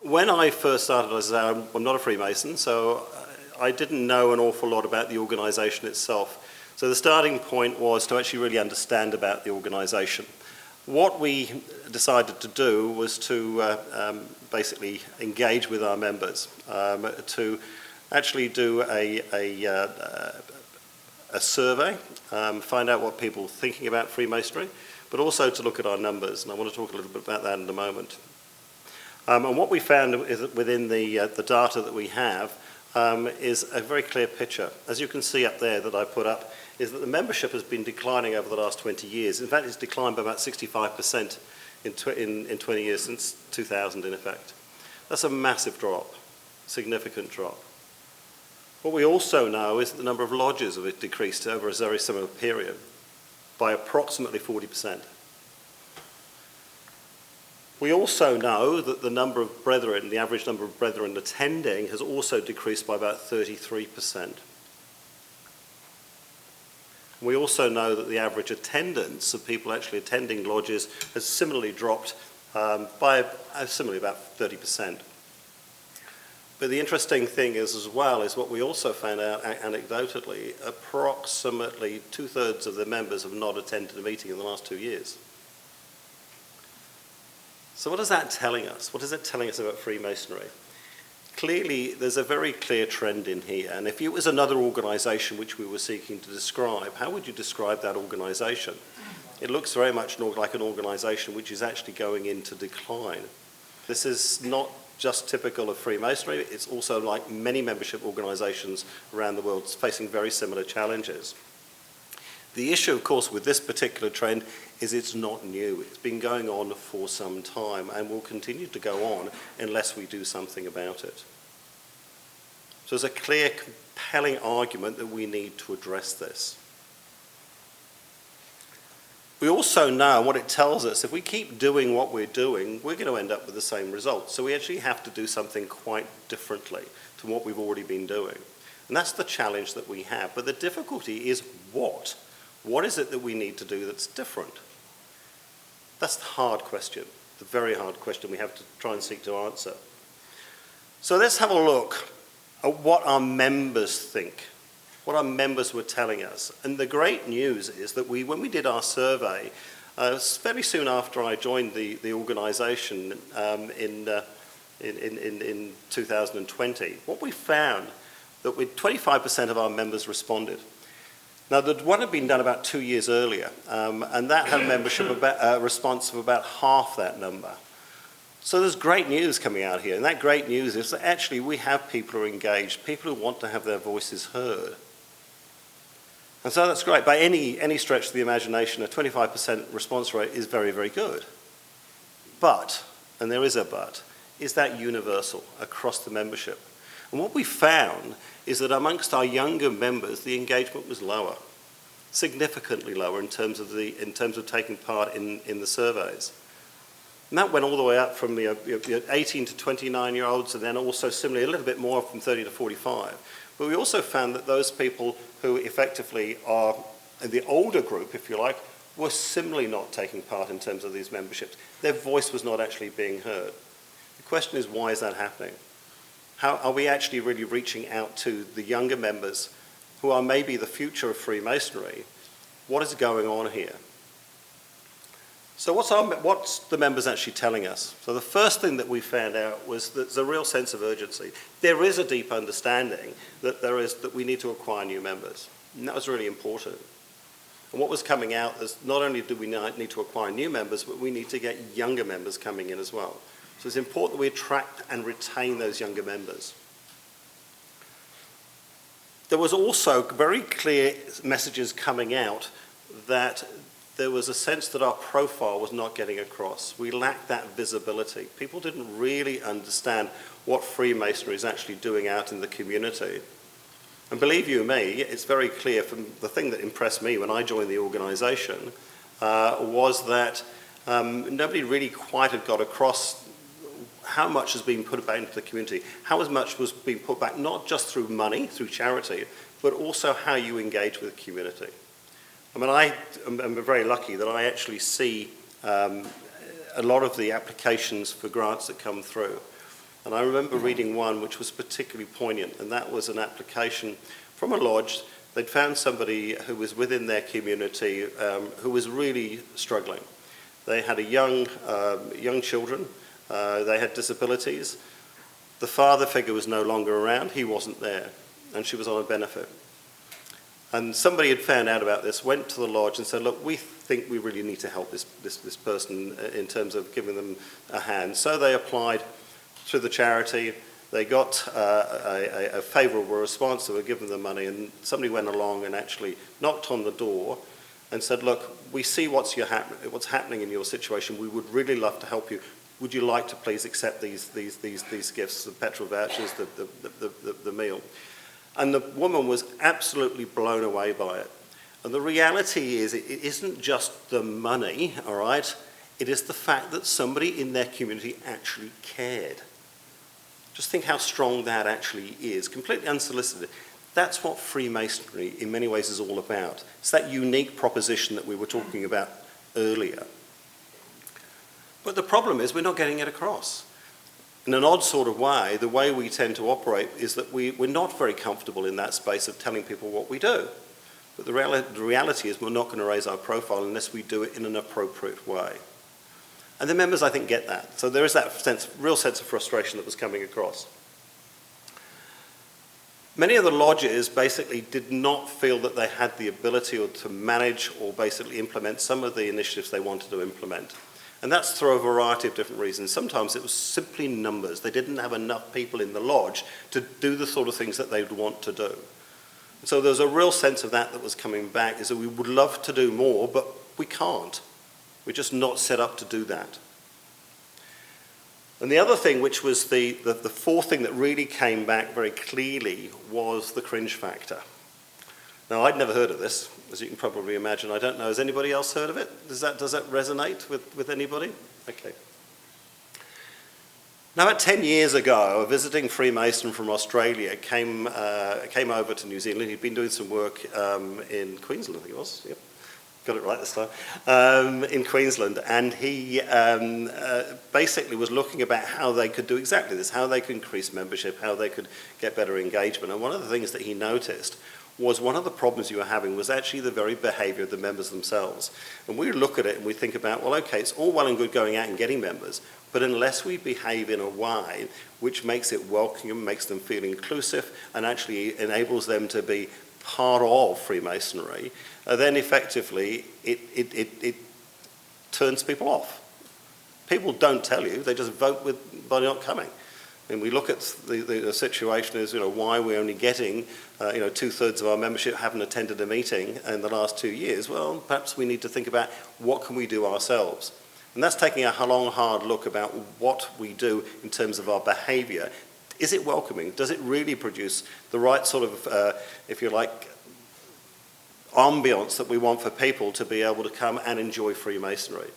When I first started, as I say, I'm not a Freemason, so I didn't know an awful lot about the organisation itself. So the starting point was to actually really understand about the organisation. What we decided to do was to basically engage with our members, to actually do a survey, find out what people are thinking about Freemasonry, but also to look at our numbers, and I want to talk a little bit about that in a moment. And what we found is that within the data that we have is a very clear picture. As you can see up there that I put up, is that the membership has been declining over the last 20 years. In fact, it's declined by about 65% in 20 years, since 2000 in effect. That's a massive drop, significant drop. What we also know is that the number of lodges have decreased over a very similar period by approximately 40%. We also know that the number of brethren, the average number of brethren attending, has also decreased by about 33%. We also know that the average attendance of people actually attending lodges has similarly dropped by similarly about 30%. But the interesting thing is as well is what we also found out anecdotally, approximately 2/3 of the members have not attended a meeting in the last 2 years. So what is that telling us? What is it telling us about Freemasonry? Clearly, there's a very clear trend in here, and if it was another organisation which we were seeking to describe, how would you describe that organisation? It looks very much like an organisation which is actually going into decline. This is not just typical of Freemasonry, it's also like many membership organisations around the world facing very similar challenges. The issue, of course, with this particular trend is it's not new. It's been going on for some time and will continue to go on unless we do something about it. So there's a clear, compelling argument that we need to address this. We also know what it tells us, if we keep doing what we're doing, we're going to end up with the same results. So we actually have to do something quite differently to what we've already been doing. And that's the challenge that we have. But the difficulty is what? What is it that we need to do that's different? That's the hard question, the very hard question we have to try and seek to answer. So let's have a look at what our members think, what our members were telling us. And the great news is that when we did our survey, fairly soon after I joined the organisation in 2020, what we found that with 25% of our members responded. Now, the one had been done about 2 years earlier, and that had a membership response of about half that number. So there's great news coming out here, and that great news is that actually we have people who are engaged, people who want to have their voices heard. And so that's great. By any stretch of the imagination, a 25% response rate is very, very good. But, and there is a but, is that universal across the membership? And what we found is that amongst our younger members, the engagement was lower, significantly lower in terms of taking part in the surveys. And that went all the way up from the 18 to 29-year-olds, and then also similarly a little bit more from 30 to 45. But we also found that those people who effectively are in the older group, if you like, were similarly not taking part in terms of these memberships. Their voice was not actually being heard. The question is, why is that happening? How are we actually really reaching out to the younger members who are maybe the future of Freemasonry? What is going on here? So what's the members actually telling us? So the first thing that we found out was that there's a real sense of urgency. There is a deep understanding that we need to acquire new members. And that was really important. And what was coming out is not only do we need to acquire new members, but we need to get younger members coming in as well. So it's important that we attract and retain those younger members. There was also very clear messages coming out that there was a sense that our profile was not getting across. We lacked that visibility. People didn't really understand what Freemasonry is actually doing out in the community. And believe you me, it's very clear from the thing that impressed me when I joined the organisation was that nobody really quite had got across how much has been put back into the community, how much was being put back not just through money, through charity, but also how you engage with the community. I mean, I'm very lucky that I actually see a lot of the applications for grants that come through. And I remember reading one which was particularly poignant, and that was an application from a lodge. They'd found somebody who was within their community who was really struggling. They had young children, they had disabilities. The father figure was no longer around, he wasn't there, and she was on a benefit. And somebody had found out about this, went to the lodge and said, look, we think we really need to help this person in terms of giving them a hand. So they applied through the charity. They got a favourable response. They were given the money, and somebody went along and actually knocked on the door and said, look, we see what's happening in your situation. We would really love to help you. Would you like to please accept these gifts, the petrol vouchers, the meal? And the woman was absolutely blown away by it. And the reality is, it isn't just the money, all right? It is the fact that somebody in their community actually cared. Just think how strong that actually is, completely unsolicited. That's what Freemasonry in many ways is all about. It's that unique proposition that we were talking about earlier. But the problem is we're not getting it across. In an odd sort of way, the way we tend to operate is that we're not very comfortable in that space of telling people what we do. But the reality is we're not going to raise our profile unless we do it in an appropriate way. And the members, I think, get that. So there is that real sense of frustration that was coming across. Many of the lodges basically did not feel that they had the ability or to manage or basically implement some of the initiatives they wanted to implement. And that's through a variety of different reasons. Sometimes it was simply numbers. They didn't have enough people in the lodge to do the sort of things that they'd want to do. So there's a real sense of that was coming back, is that we would love to do more, but we can't. We're just not set up to do that. And the other thing, which was the fourth thing that really came back very clearly, was the cringe factor. Now, I'd never heard of this, as you can probably imagine. I don't know, has anybody else heard of it? Does that resonate with anybody? Okay. Now, about 10 years ago, a visiting Freemason from Australia came over to New Zealand. He'd been doing some work in Queensland, I think it was. Yep. Got it right this time, in Queensland, and he basically was looking about how they could do exactly this, how they could increase membership, how they could get better engagement. And one of the things that he noticed was one of the problems you were having was actually the very behaviour of the members themselves. And we look at it and we think about, well, okay, it's all well and good going out and getting members, but unless we behave in a way which makes it welcoming, makes them feel inclusive, and actually enables them to be part of Freemasonry, then effectively it turns people off. People don't tell you, they just vote by not coming. And we look at the situation as, why we're only getting, 2/3 of our membership haven't attended a meeting in the last 2 years. Well, perhaps we need to think about what can we do ourselves. And that's taking a long, hard look about what we do in terms of our behaviour. Is it welcoming? Does it really produce the right sort of, if you like, ambience that we want for people to be able to come and enjoy Freemasonry?